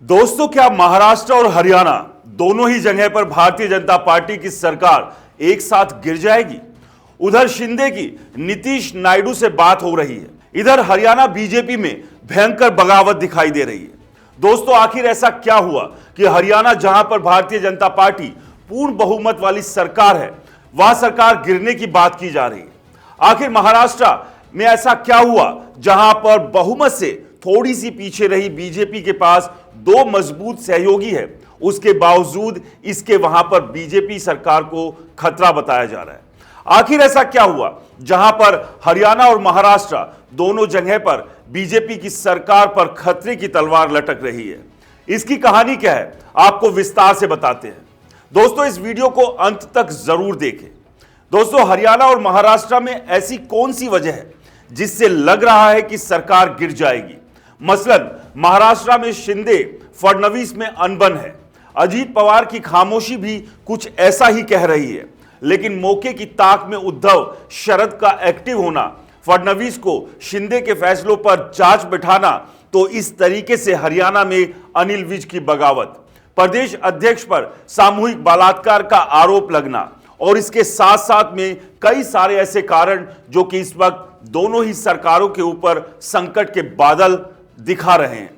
दोस्तों, क्या महाराष्ट्र और हरियाणा दोनों ही जगह पर भारतीय जनता पार्टी की सरकार एक साथ गिर जाएगी? उधर शिंदे की नीतीश नायडू से बात हो रही है, इधर हरियाणा बीजेपी में भयंकर बगावत दिखाई दे रही है। दोस्तों, आखिर ऐसा क्या हुआ कि हरियाणा, जहां पर भारतीय जनता पार्टी पूर्ण बहुमत वाली सरकार है, वह सरकार गिरने की बात की जा रही है। आखिर महाराष्ट्र में ऐसा क्या हुआ जहां पर बहुमत से थोड़ी सी पीछे रही बीजेपी के पास दो मजबूत सहयोगी है, उसके बावजूद इसके वहां पर बीजेपी सरकार को खतरा बताया जा रहा है। आखिर ऐसा क्या हुआ जहां पर हरियाणा और महाराष्ट्र दोनों जगह पर बीजेपी की सरकार पर खतरे की तलवार लटक रही है? इसकी कहानी क्या है, आपको विस्तार से बताते हैं। दोस्तों, इस वीडियो को अंत तक जरूर देखें। दोस्तों, हरियाणा और महाराष्ट्र में ऐसी कौन सी वजह है जिससे लग रहा है कि सरकार गिर जाएगी? मसलन महाराष्ट्र में शिंदे फडणवीस में अनबन है। अजीत पवार की खामोशी भी कुछ ऐसा ही कह रही है, लेकिन मौके की ताक में उद्धव शरद का एक्टिव होना, फडणवीस को शिंदे के फैसलों पर जांच बिठाना, तो इस तरीके से हरियाणा में अनिल विज की बगावत, प्रदेश अध्यक्ष पर सामूहिक बलात्कार का आरोप लगना और इसके साथ साथ में कई सारे ऐसे कारण जो कि इस वक्त दोनों ही सरकारों के ऊपर संकट के बादल दिखा रहे हैं।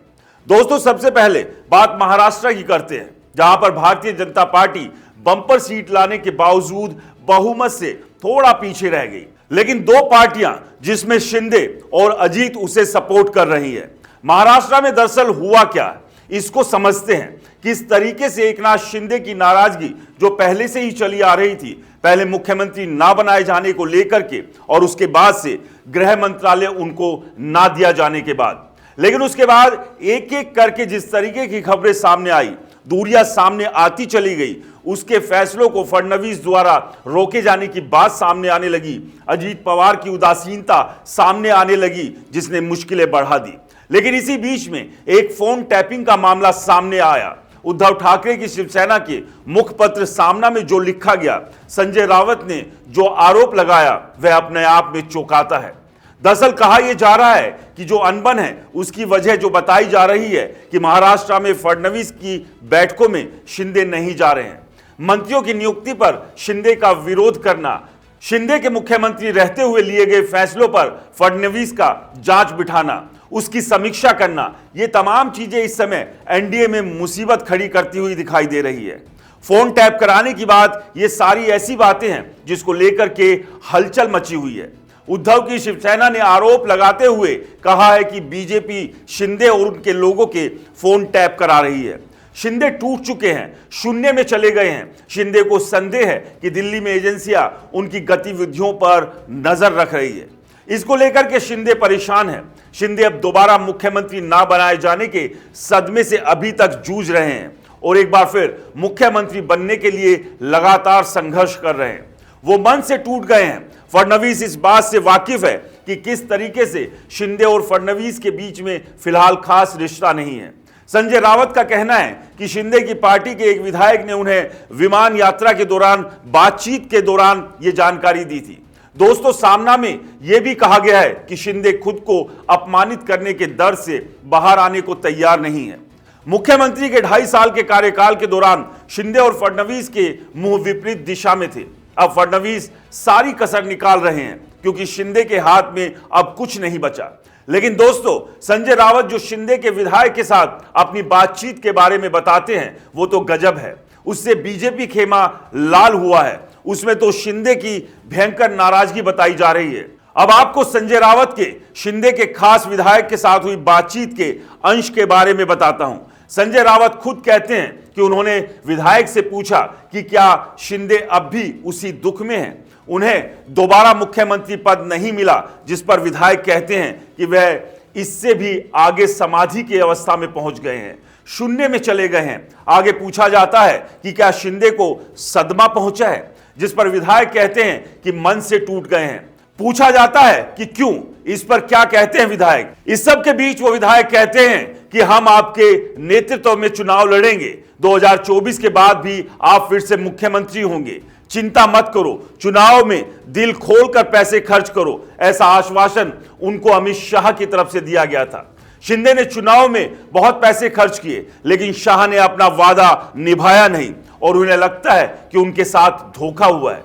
दोस्तों, सबसे पहले बात महाराष्ट्र की करते हैं, जहां पर Bharatiya Janata party bumper seat लाने के बावजूद बहुमत से थोड़ा पीछे रह गई। लेकिन दो पार्टियां जिसमें शिंदे और अजीत उसे सपोर्ट कर रही है। महाराष्ट्र में दरअसल हुआ क्या, इसको समझते हैं। किस तरीके से एकनाथ शिंदे की नाराजगी जो पहले से ही चली आ रही थी, पहले मुख्यमंत्री ना बनाए जाने को लेकर के और उसके बाद से गृह मंत्रालय उनको ना दिया जाने के बाद, लेकिन उसके बाद एक एक करके जिस तरीके की खबरें सामने आई, दूरियां सामने आती चली गई, उसके फैसलों को फडणवीस द्वारा रोके जाने की बात सामने आने लगी, अजीत पवार की उदासीनता सामने आने लगी जिसने मुश्किलें बढ़ा दी। लेकिन इसी बीच में एक फोन टैपिंग का मामला सामने आया। उद्धव ठाकरे की शिवसेना के मुखपत्र सामना में जो लिखा गया, संजय रावत ने जो आरोप लगाया, वह अपने आप में चौंकाता है। दरअसल कहा यह जा रहा है कि जो अनबन है उसकी वजह जो बताई जा रही है कि महाराष्ट्र में फडणवीस की बैठकों में शिंदे नहीं जा रहे हैं। मंत्रियों की नियुक्ति पर शिंदे का विरोध करना, शिंदे के मुख्यमंत्री रहते हुए लिए गए फैसलों पर फडणवीस का जांच बिठाना, उसकी समीक्षा करना, ये तमाम चीजें इस समय एनडीए में मुसीबत खड़ी करती हुई दिखाई दे रही है। फोन टैप कराने की बात, ये सारी ऐसी बातें हैं जिसको लेकर के हलचल मची हुई है। उद्धव की शिवसेना ने आरोप लगाते हुए कहा है कि बीजेपी शिंदे और उनके लोगों के फोन टैप करा रही है। शिंदे टूट चुके हैं, शून्य में चले गए हैं। शिंदे को संदेह है कि दिल्ली में एजेंसियां उनकी गतिविधियों पर नजर रख रही है। इसको लेकर के शिंदे परेशान है। शिंदे अब दोबारा मुख्यमंत्री ना बनाए जाने के सदमे से अभी तक जूझ रहे हैं और एक बार फिर मुख्यमंत्री बनने के लिए लगातार संघर्ष कर रहे हैं। वो मन से टूट गए हैं। फडणवीस इस बात से वाकिफ है कि किस तरीके से शिंदे और फडणवीस के बीच में फिलहाल खास रिश्ता नहीं है। संजय रावत का कहना है कि शिंदे की पार्टी के एक विधायक ने उन्हें विमान यात्रा के दौरान बातचीत के दौरान यह जानकारी दी थी। दोस्तों, सामना में यह भी कहा गया है कि शिंदे खुद को अपमानित करने के डर से बाहर आने को तैयार नहीं है। मुख्यमंत्री के 2.5 साल के कार्यकाल के दौरान शिंदे और फडणवीस के मुंह विपरीत दिशा में थे। अब फडणवीस सारी कसर निकाल रहे हैं क्योंकि शिंदे के हाथ में अब कुछ नहीं बचा। लेकिन दोस्तों, संजय रावत जो शिंदे के विधायक के साथ अपनी बातचीत के बारे में बताते हैं, वो तो गजब है। उससे बीजेपी खेमा लाल हुआ है। उसमें तो शिंदे की भयंकर नाराजगी बताई जा रही है। अब आपको संजय रावत के शिंदे के खास विधायक के साथ हुई बातचीत के अंश के बारे में बताता हूं। संजय रावत खुद कहते हैं कि उन्होंने विधायक से पूछा कि क्या शिंदे अब भी उसी दुख में हैं। उन्हें दोबारा मुख्यमंत्री पद नहीं मिला, जिस पर विधायक कहते हैं कि वह इससे भी आगे समाधि की अवस्था में पहुंच गए हैं, शून्य में चले गए हैं। आगे पूछा जाता है कि क्या शिंदे को सदमा पहुंचा है, जिस पर विधायक कहते हैं कि मन से टूट गए हैं। पूछा जाता है कि क्यों, इस पर क्या कहते हैं विधायक। इस सब के बीच वो विधायक कहते हैं कि हम आपके नेतृत्व में चुनाव लड़ेंगे, 2024 के बाद भी आप फिर से मुख्यमंत्री होंगे, चिंता मत करो, चुनाव में दिल खोलकर पैसे खर्च करो। ऐसा आश्वासन उनको अमित शाह की तरफ से दिया गया था। शिंदे ने चुनाव में बहुत पैसे खर्च किए, लेकिन शाह ने अपना वादा निभाया नहीं और उन्हें लगता है कि उनके साथ धोखा हुआ है।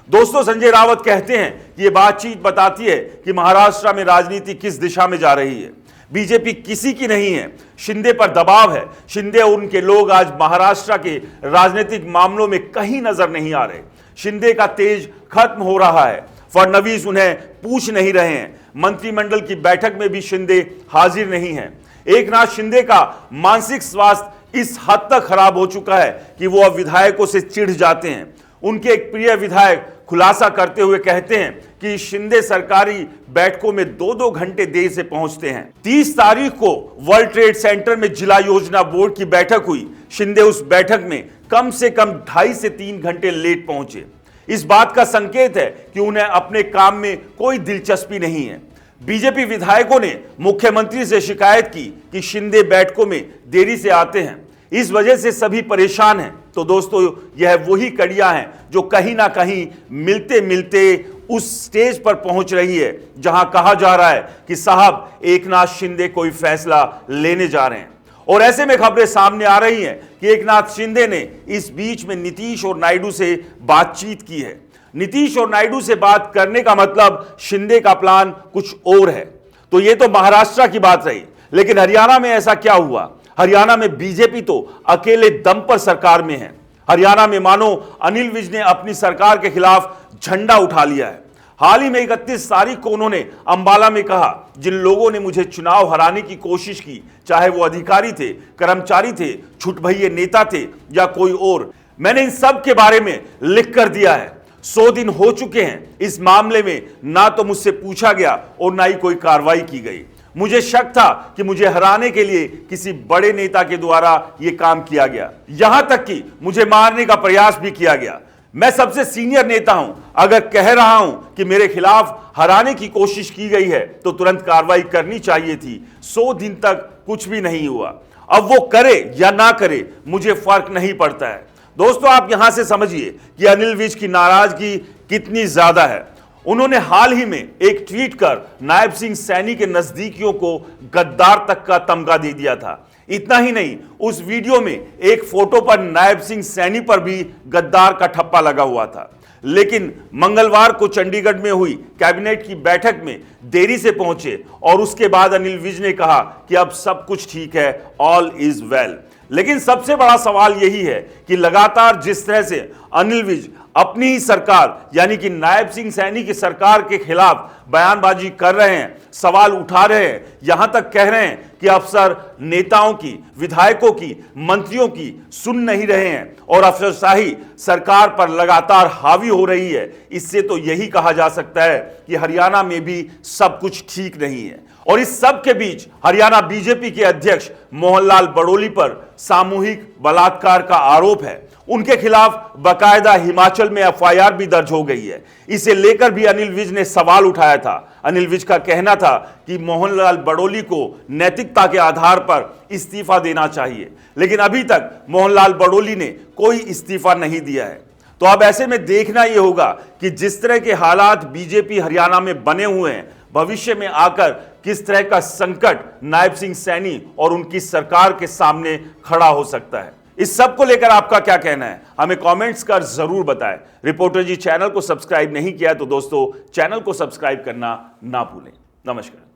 दोस्तों, संजय रावत कहते हैं कि यह बातचीत बताती है कि महाराष्ट्र में राजनीति किस दिशा में जा रही है। बीजेपी किसी की नहीं है, शिंदे पर दबाव है। शिंदे और उनके लोग आज महाराष्ट्र के राजनीतिक मामलों में कहीं नजर नहीं आ रहे। शिंदे का तेज खत्म हो रहा है। फडणवीस उन्हें पूछ नहीं रहे हैं। मंत्रिमंडल की बैठक में भी शिंदे हाजिर नहीं है। एकनाथ शिंदे का मानसिक स्वास्थ्य इस हद तक खराब हो चुका है कि वो अब विधायकों से चिढ़ जाते हैं। उनके एक प्रिय विधायक खुलासा करते हुए कहते हैं कि शिंदे सरकारी बैठकों में 2-2 घंटे देर से पहुंचते हैं। 30 तारीख को वर्ल्ड ट्रेड सेंटर में जिला योजना बोर्ड की बैठक हुई। शिंदे उस बैठक में कम से कम 2.5 से 3 घंटे लेट पहुंचे। इस बात का संकेत है कि उन्हें अपने काम में कोई दिलचस्पी नहीं है। बीजेपी विधायकों ने मुख्यमंत्री से शिकायत की कि शिंदे बैठकों में देरी से आते हैं, इस वजह से सभी परेशान हैं। तो दोस्तों, यह वही कड़ियां हैं जो कहीं ना कहीं मिलते मिलते उस स्टेज पर पहुंच रही है जहां कहा जा रहा है कि साहब एकनाथ शिंदे कोई फैसला लेने जा रहे हैं। और ऐसे में खबरें सामने आ रही हैं कि एकनाथ शिंदे ने इस बीच में नीतीश और नायडू से बातचीत की है। नीतीश और नायडू से बात करने का मतलब शिंदे का प्लान कुछ और है। तो ये तो महाराष्ट्र की बात रही, लेकिन हरियाणा में ऐसा क्या हुआ? हरियाणा में बीजेपी तो अकेले दम पर सरकार में है। हरियाणा में मानो अनिल विज ने अपनी सरकार के खिलाफ झंडा उठा लिया है। हाल ही में 31 तारीख को उन्होंने अंबाला में कहा, जिन लोगों ने मुझे चुनाव हराने की कोशिश की, चाहे वो अधिकारी थे, कर्मचारी थे, छुटभइये नेता थे या कोई और, मैंने इन सब के बारे में लिख कर दिया है। 100 दिन हो चुके हैं। इस मामले में ना तो मुझसे पूछा गया और ना ही कोई कार्रवाई की गई। मुझे शक था कि मुझे हराने के लिए किसी बड़े नेता के द्वारा यह काम किया गया, यहां तक कि मुझे मारने का प्रयास भी किया गया। मैं सबसे सीनियर नेता हूं। अगर कह रहा हूं कि मेरे खिलाफ हराने की कोशिश की गई है तो तुरंत कार्रवाई करनी चाहिए थी। 100 दिन तक कुछ भी नहीं हुआ। अब वो करे या ना करे, मुझे फर्क नहीं पड़ता है। दोस्तों, आप यहां से समझिए कि अनिल विज की नाराजगी कितनी ज्यादा है। उन्होंने हाल ही में एक ट्वीट कर नायब सिंह सैनी के नजदीकियों को गद्दार तक का तमगा दे दिया था। इतना ही नहीं, उस वीडियो में एक फोटो पर नायब सिंह सैनी पर भी गद्दार का ठप्पा लगा हुआ था। लेकिन मंगलवार को चंडीगढ़ में हुई कैबिनेट की बैठक में देरी से पहुंचे और उसके बाद अनिल विज ने कहा कि अब सब कुछ ठीक है, ऑल इज वेल। लेकिन सबसे बड़ा सवाल यही है कि लगातार जिस तरह से अनिल विज अपनी ही सरकार यानी कि नायब सिंह सैनी की सरकार के खिलाफ बयानबाजी कर रहे हैं, सवाल उठा रहे हैं, यहां तक कह रहे हैं कि अफसर नेताओं की, विधायकों की, मंत्रियों की सुन नहीं रहे हैं और अफसरशाही सरकार पर लगातार हावी हो रही है, इससे तो यही कहा जा सकता है कि हरियाणा में भी सब कुछ ठीक नहीं है। और इस सब के बीच हरियाणा बीजेपी के अध्यक्ष मोहनलाल बड़ोली पर सामूहिक बलात्कार का आरोप है। उनके खिलाफ बकायदा हिमाचल में एफआईआर भी दर्ज हो गई है। इसे लेकर भी अनिल विज ने सवाल उठाया था। अनिल विज का कहना था कि मोहनलाल बड़ोली को नैतिकता के आधार पर इस्तीफा देना चाहिए, लेकिन अभी तक मोहनलाल बड़ोली ने कोई इस्तीफा नहीं दिया है। तो अब ऐसे में देखना यह होगा कि जिस तरह के हालात बीजेपी हरियाणा में बने हुए हैं, भविष्य में आकर किस तरह का संकट नायब सिंह सैनी और उनकी सरकार के सामने खड़ा हो सकता है। इस सब को लेकर आपका क्या कहना है, हमें कमेंट्स कर जरूर बताएं। रिपोर्टर जी चैनल को सब्सक्राइब नहीं किया तो दोस्तों चैनल को सब्सक्राइब करना ना भूलें। नमस्कार।